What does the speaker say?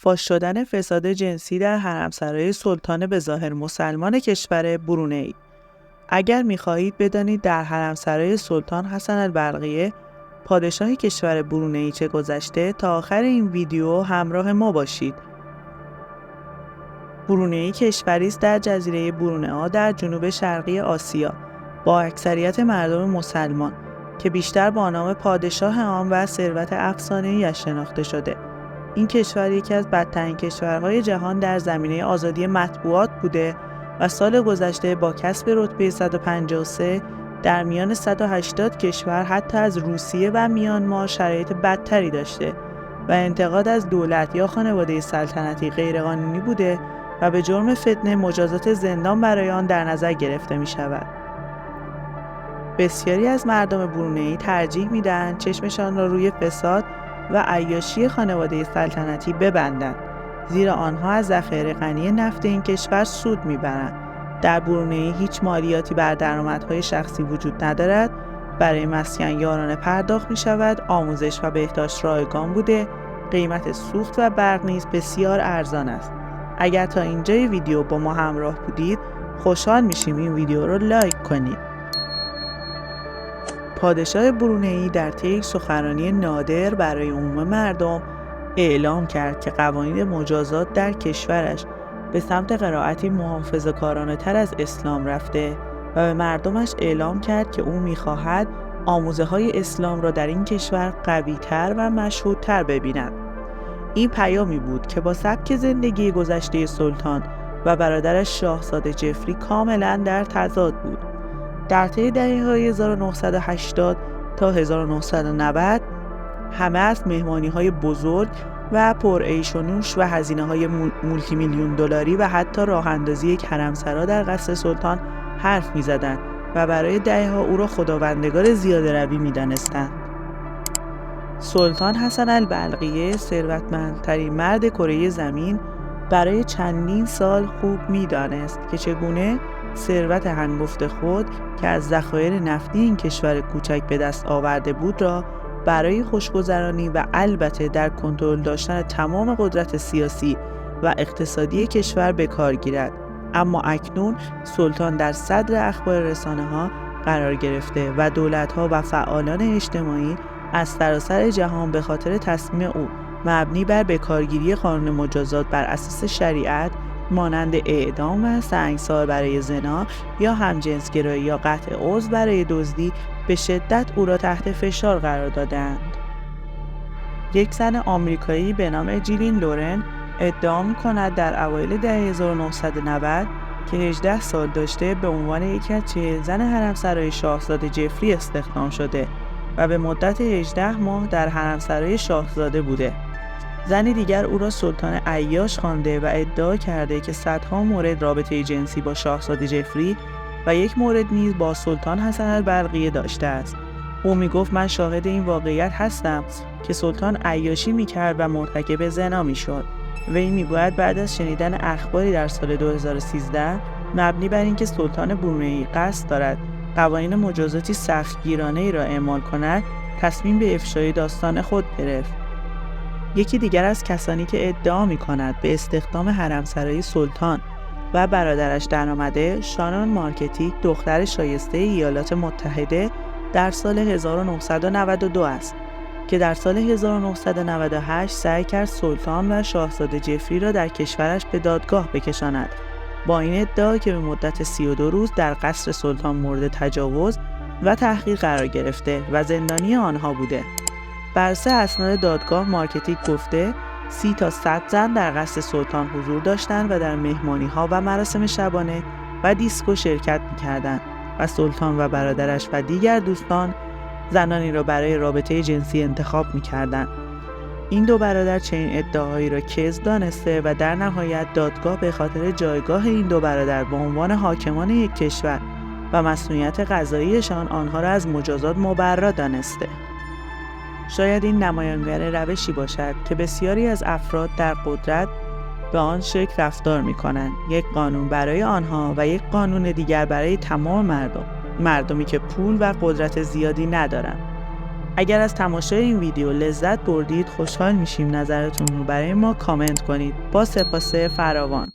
فاش شدن فساد جنسی در حرمسرای سلطان به ظاهر مسلمان کشور برونئی. اگر می‌خواهید بدانید در حرمسرای سلطان حسن البلقیه پادشاه کشور برونئی چه گذشته، تا آخر این ویدیو همراه ما باشید. برونئی کشوری است در جزیره برونئا در جنوب شرقی آسیا با اکثریت مردم مسلمان که بیشتر با نام پادشاه آن و ثروت افسانه‌ای‌اش شناخته شده. این کشور یکی از بدترین کشورهای جهان در زمینه آزادی مطبوعات بوده و سال گذشته با کسب رتبه 153 در میان 180 کشور حتی از روسیه و میانمار شرایط بدتری داشته و انتقاد از دولت یا خانواده سلطنتی غیرقانونی بوده و به جرم فتنه مجازات زندان برای آن در نظر گرفته می شود. بسیاری از مردم برونئی ترجیح می دهند چشمشان را روی فساد و عیاشی خانواده سلطنتی ببندند، زیرا آنها از ذخایر غنی نفت این کشور سود می برند. در برونئی هیچ مالیاتی بر درآمدهای شخصی وجود ندارد، برای مسکن یارانه پرداخت می شود، آموزش و بهداشت رایگان بوده، قیمت سوخت و برق نیز بسیار ارزان است. اگر تا اینجای ویدیو با ما همراه بودید، خوشحال میشیم این ویدیو رو لایک کنید. پادشاه برونئی در طی یک سخنرانی نادر برای عموم مردم اعلام کرد که قوانین مجازات در کشورش به سمت قرائتی محافظه‌کارانه تر از اسلام رفته و به مردمش اعلام کرد که او می‌خواهد آموزه‌های اسلام را در این کشور قوی‌تر و مشهودتر ببیند. این پیامی بود که با سبک زندگی گذشته سلطان و برادرش شاهزاده جفری کاملاً در تضاد بود. در طی دهه‌های 1980 تا 1990 همه از مهمانی‌های بزرگ و پر عیش و نوش و هزینه‌های مولتی میلیون دلاری و حتی راه‌اندازی یک حرمسرا در قصر سلطان حرف می‌زدند و برای دهه‌ها او را خداوندگار زیاده‌روی می‌دانستند. سلطان حسن البلقیه، ثروتمندترین مرد کره زمین، برای چندین سال خوب می‌دانست که چگونه ثروت هنگفت خود که از ذخایر نفتی این کشور کوچک به دست آورده بود را برای خوشگذرانی و البته در کنترل داشتن تمام قدرت سیاسی و اقتصادی کشور به کار گیرد. اما اکنون سلطان در صدر اخبار رسانه‌ها قرار گرفته و دولت‌ها و فعالان اجتماعی از سراسر جهان به خاطر تصمیم او مبنی بر بکارگیری قانون مجازات بر اساس شریعت مانند اعدام و سنگسار برای زنا یا همجنسگرایی یا قطع عضو برای دزدی به شدت او را تحت فشار قرار دادند. یک زن آمریکایی به نام جیلین لورن ادعا می‌کند در اوایل دهه 1990 که 18 سال داشته به عنوان یکی از 40 زن حرمسرای شاهزاده جفری استخدام شده و به مدت 18 ماه در حرمسرای شاهزاده بوده. زن دیگر او را سلطان عیاش خوانده و ادعا کرده که صدها مورد رابطه جنسی با شاهزاده جفری و یک مورد نیز با سلطان حسن البلقیه داشته است. او میگفت من شاهد این واقعیت هستم که سلطان عیاشی میکرد و مرتکب زنا میشد. وی میگوید بعد از شنیدن اخباری در سال 2013 مبنی بر اینکه سلطان برونئی قصد دارد قوانین مجازاتی سختگیرانه‌ای را اعمال کند، تصمیم به افشای داستان خود گرفت. یکی دیگر از کسانی که ادعا می‌کند به استخدام حرمسرای سلطان و برادرش درآمده، شانون مارکتیک، دختر شایسته ایالات متحده، در سال 1992 است که در سال 1998 سعی کرد سلطان و شاهزاده جفری را در کشورش به دادگاه بکشاند، با این ادعا که به مدت 32 روز در قصر سلطان مورد تجاوز و تحقیر قرار گرفته و زندانی آنها بوده. بر اساس اسناد دادگاه، مارکتیک گفته 30 تا 100 زن در قصر سلطان حضور داشتند و در مهمانی‌ها و مراسم شبانه و دیسکو شرکت می‌کردند و سلطان و برادرش و دیگر دوستان زنانی را برای رابطه جنسی انتخاب می‌کردند. این دو برادر چنین ادعاهایی را کذب دانسته و در نهایت دادگاه به خاطر جایگاه این دو برادر به عنوان حاکمان یک کشور و مسئولیت قضاییشان آنها را از مجازات مبرا دانسته. شاید این نمایانگر روشی باشد که بسیاری از افراد در قدرت به آن شکل رفتار می‌کنند، یک قانون برای آنها و یک قانون دیگر برای تمام مردمی که پول و قدرت زیادی ندارند. اگر از تماشای این ویدیو لذت بردید خوشحال میشیم نظرتون رو برای ما کامنت کنید. با سپاس فراوان.